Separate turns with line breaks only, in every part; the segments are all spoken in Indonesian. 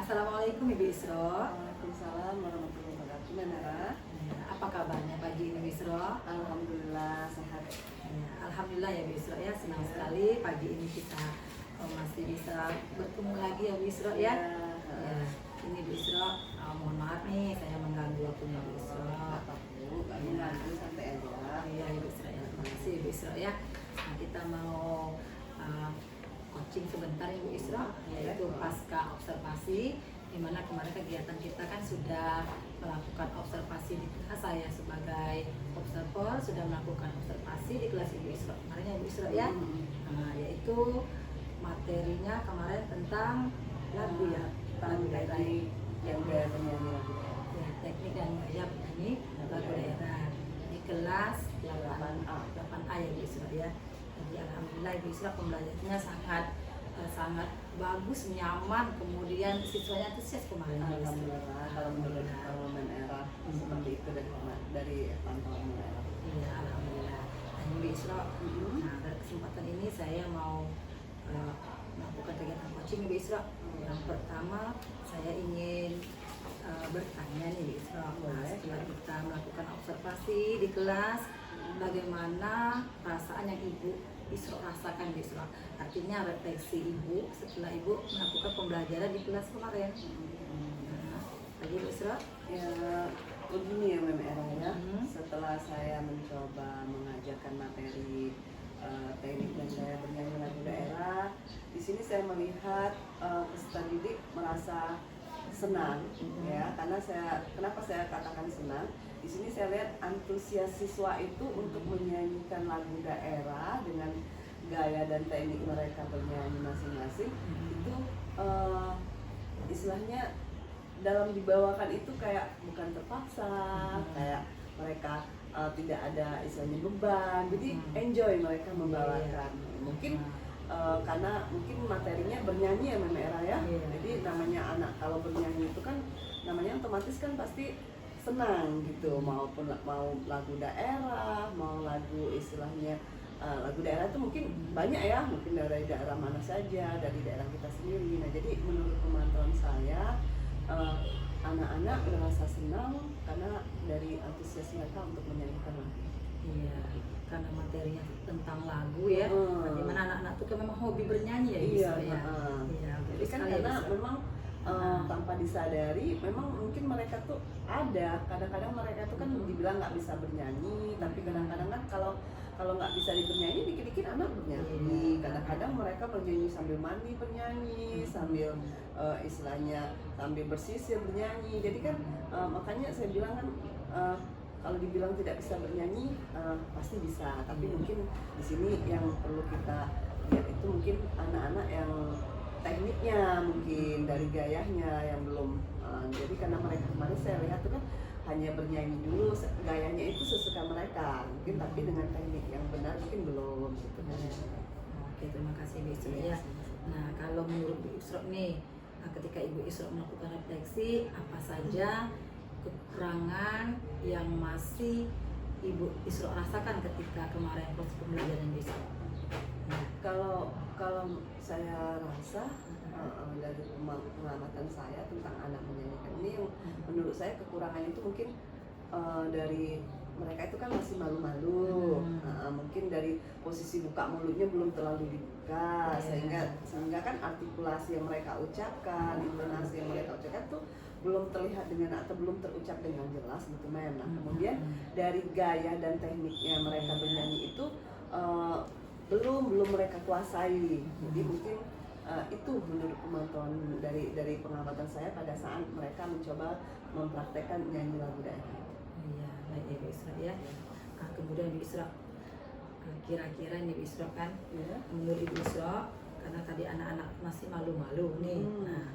Assalamualaikum Ibu Isro.
Waalaikumsalam warahmatullahi wabarakatuh. Nara,
Apa kabarnya pagi ini Ibu Isro?
alhamdulillah sehat.
Alhamdulillah ya Ibu Isro ya, senang sekali pagi ini kita masih bisa bertemu lagi ya Ibu Isro ya. Ya, ini Ibu Isro, mohon maaf nih saya mengganggu waktunya Ibu Isro.
Bu, kami nanti sampai aja.
Iya Ibu Isro ya, terima kasih Ibu Isro ya. Nah, kita mau coaching sebentar Ibu Isro, yaitu pasca observasi, di mana kemarin kegiatan kita kan sudah melakukan observasi di kelas. Saya sebagai observer sudah melakukan observasi di kelas Ibu Isro kemarin ya Ibu Isro ya. Nah, yaitu materinya kemarin tentang lagu ya, lagu daerah
Yang gaya penyanyi lagu daerah.
ya, teknik dan gaya penyanyi lagu daerah di kelas
8A.
8A ya Ibu Isra ya. Jadi alhamdulillah Ibu Isra pembelajarannya sangat bagus, nyaman, kemudian siswanya antusias kemarin.
Alhamdulillah, kalau menurut pengalaman era seperti itu dari pantauan era.
Iya, alhamdulillah. Dan Ibu Isra, nah pada kesempatan ini saya mau melakukan kegiatan coaching Ibu Isra. Yang pertama saya ingin bertanya nih Ibu Isra. Nah, setelah kita melakukan observasi di kelas, bagaimana perasaan yang Ibu Isra rasakan Ibu Isra? Artinya refleksi Ibu setelah Ibu melakukan pembelajaran di kelas kemarin. Nah, lagi Ibu Isra?
Ya, begini ya Mem Era ya. Setelah saya mencoba mengajarkan materi teknik dan saya bernyanyi lagu daerah, di sini saya melihat peserta didik merasa senang ya, karena kenapa saya katakan senang? Di sini saya lihat antusias siswa itu untuk menyanyikan lagu daerah dengan gaya dan teknik mereka bernyanyi masing-masing itu istilahnya dalam dibawakan itu kayak bukan terpaksa, kayak mereka tidak ada istilahnya beban, jadi enjoy mereka membawakan. Mungkin karena mungkin materinya bernyanyi ya Mem Era ya, jadi namanya anak kalau bernyanyi itu kan namanya otomatis kan pasti senang gitu, mau lagu daerah, mau lagu istilahnya lagu daerah itu mungkin banyak ya, mungkin dari daerah mana saja, dari daerah kita sendiri. Nah jadi menurut pemantauan saya anak-anak merasa senang karena dari antusias mereka untuk menyanyikan lagu.
Iya, karena materinya tentang lagu ya. Dimana anak-anak tuh kan memang hobi bernyanyi ya Ibu
Iya,
Isra ya. Iya,
jadi kan
sekali,
karena
Ibu Isra.
memang tanpa disadari memang mungkin mereka tuh ada kadang-kadang mereka tuh kan dibilang nggak bisa bernyanyi, tapi kadang-kadang kan kalau nggak bisa bernyanyi dikit-dikit anak bernyanyi. Kadang-kadang mereka bernyanyi sambil mandi bernyanyi, sambil istilahnya sambil bersisir bernyanyi. Jadi kan makanya saya bilang kan kalau dibilang tidak bisa bernyanyi pasti bisa, tapi mungkin di sini yang perlu kita lihat itu mungkin anak-anak yang tekniknya mungkin dari gayanya yang belum jadi karena mereka kemarin saya lihat itu kan hanya bernyanyi dulu, gayanya itu sesuka mereka mungkin, tapi dengan teknik yang benar mungkin belum gitu.
Oke, terima kasih Ibu Isra ya. Nah, kalau menurut Ibu Isra nih, ketika Ibu Isra melakukan refleksi, apa saja kekurangan yang masih Ibu Isra rasakan ketika kemarin proses pembelajaran Ibu Isra?
Nah, kalau saya rasa dari pengamatan saya tentang anak menyanyikan ini yang menurut saya kekurangannya itu mungkin dari mereka itu kan masih malu-malu, mungkin dari posisi buka mulutnya belum terlalu dibuka, sehingga kan artikulasi yang mereka ucapkan, intonasi yang mereka ucapkan tuh belum terlihat dengan atau belum terucap dengan jelas gitu Mem. Nah kemudian dari gaya dan tekniknya mereka bernyanyi itu belum mereka kuasai, jadi mungkin itu menurut pemantauan dari pengamatan saya pada saat mereka mencoba mempraktekkan nyanyi lagu daerah.
Iya, baik Ibu Isra ya. Nah, kemudian Ibu Isra, kira-kira ini Ibu Isra kan, menurut Ibu Isra, karena tadi anak-anak masih malu-malu nih. Nah,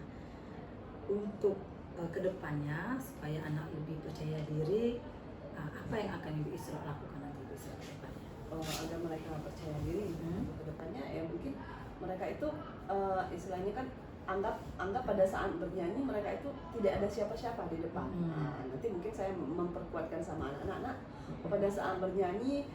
untuk kedepannya supaya anak lebih percaya diri, apa yang akan Ibu Isra lakukan nanti Ibu Isra kedepannya?
Agar mereka percaya diri untuk kedepannya ya mungkin mereka itu istilahnya kan anggap pada saat bernyanyi mereka itu tidak ada siapa-siapa di depan. Nanti mungkin saya memperkuatkan sama anak-anak pada saat bernyanyi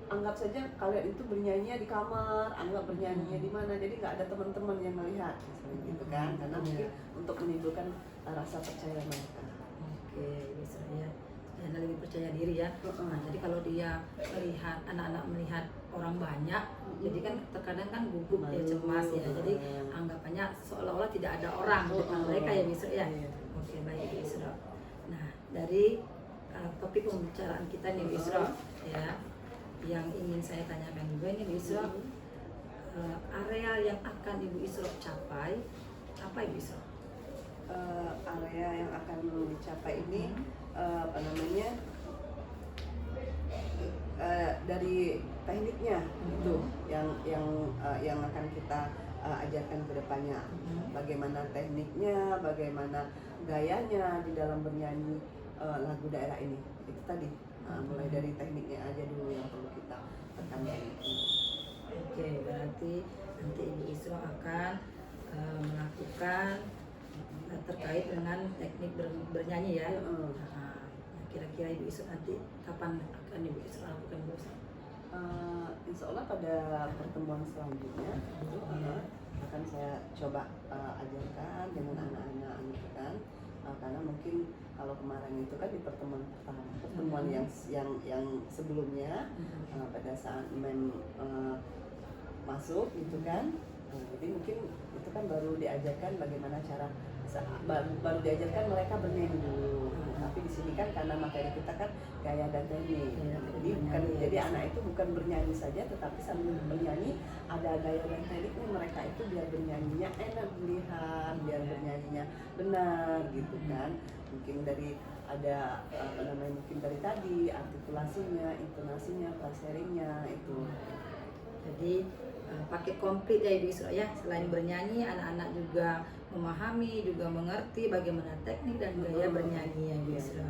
anggap saja kalian itu bernyanyi di kamar, anggap bernyanyinya di mana, jadi nggak ada teman-teman yang melihat misalnya gitu kan, karena mungkin untuk menimbulkan rasa percaya mereka.
Oke, bisa ya. Dan lebih percaya diri ya. Nah, jadi kalau dia melihat anak-anak melihat orang banyak, jadi kan terkadang kan gugup ya, cemas ya. Jadi anggapannya seolah-olah tidak ada orang di depan mereka ya, bisa ya. Oke, baik Bu Isra. Nah, dari topik pembicaraan kita nih Bu Isra ya, yang ingin saya tanyakan juga ini Bu Isra, area yang akan Ibu Isra capai apa Ibu Isra?
Area yang akan dicapai ini apa namanya, dari tekniknya itu yang akan kita ajarkan ke depannya. Bagaimana tekniknya, bagaimana gayanya di dalam bernyanyi lagu daerah ini. Itu tadi mulai dari tekniknya aja dulu yang perlu kita tekankan.
Oke, berarti nanti Ibu Isra akan melakukan terkait dengan teknik bernyanyi ya. Kira-kira Ibu Isra nanti kapan akan Ibu Isra lakukan Bu Isra?
Insya Allah pada pertemuan selanjutnya itu akan saya coba ajarkan dengan anak-anak gitu kan, karena mungkin kalau kemarin itu kan di pertemuan pertama, pertemuan yang sebelumnya pada saat masuk gitu kan, jadi mungkin itu kan baru diajarkan bagaimana cara baru diajarkan mereka bernyanyi dulu. Tapi di sini kan karena materi kita kan gaya dan teknik, jadi anak itu bukan bernyanyi saja, tetapi sambil bernyanyi ada gaya dan tekniknya mereka itu biar bernyanyinya enak dilihat, biar bernyanyinya benar gitu kan. Mungkin dari ada apa namanya, mungkin dari tadi artikulasinya, intonasinya, fraseringnya itu.
Jadi pakai komplit ya Ibu Isra ya, selain bernyanyi anak-anak juga memahami, juga mengerti bagaimana teknik dan gaya bernyanyi ya Ibu Isra.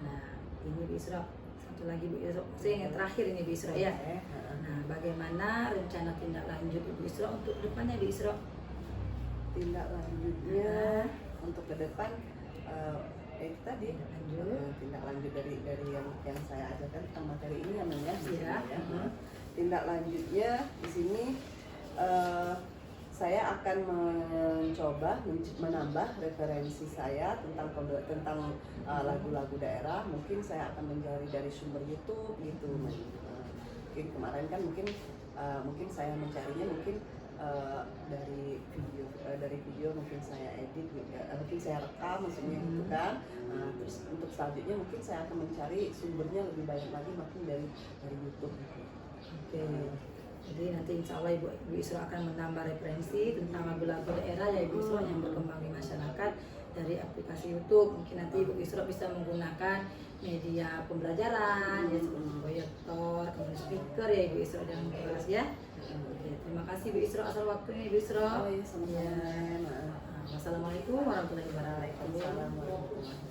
Nah, ini Ibu Isra, satu lagi Bu Isra, saya yang terakhir ini Bu Isra ya. Nah, bagaimana rencana tindak lanjut Ibu Isra untuk depannya Ibu Isra?
Tindak lanjutnya untuk ke depan itu tadi tindak lanjut dari yang saya ajarkan tentang materi ini namanya ya. Tindak lanjutnya di sini saya akan mencoba menambah referensi saya tentang lagu-lagu daerah. Mungkin saya akan mencari dari sumber YouTube gitu. Mungkin kemarin kan mungkin saya mencarinya dari video mungkin saya edit mungkin saya rekam maksudnya gitu kan. Terus untuk selanjutnya mungkin saya akan mencari sumbernya lebih banyak lagi mungkin dari YouTube gitu.
Oke, jadi nanti insya Allah Ibu Isra akan menambah referensi tentang lagu-lagu daerah ya Ibu Isra yang berkembang di masyarakat dari aplikasi YouTube. Mungkin nanti Ibu Isra bisa menggunakan media pembelajaran ya seperti proyektor, kemudian speaker ya Ibu Isra dan kelas ya. Oke, terima kasih Ibu Isra atas waktunya Ibu Isra.
Sama-sama.
Wassalamualaikum warahmatullahi wabarakatuh.
Waalaikumsalam warahmatullahi wabarakatuh.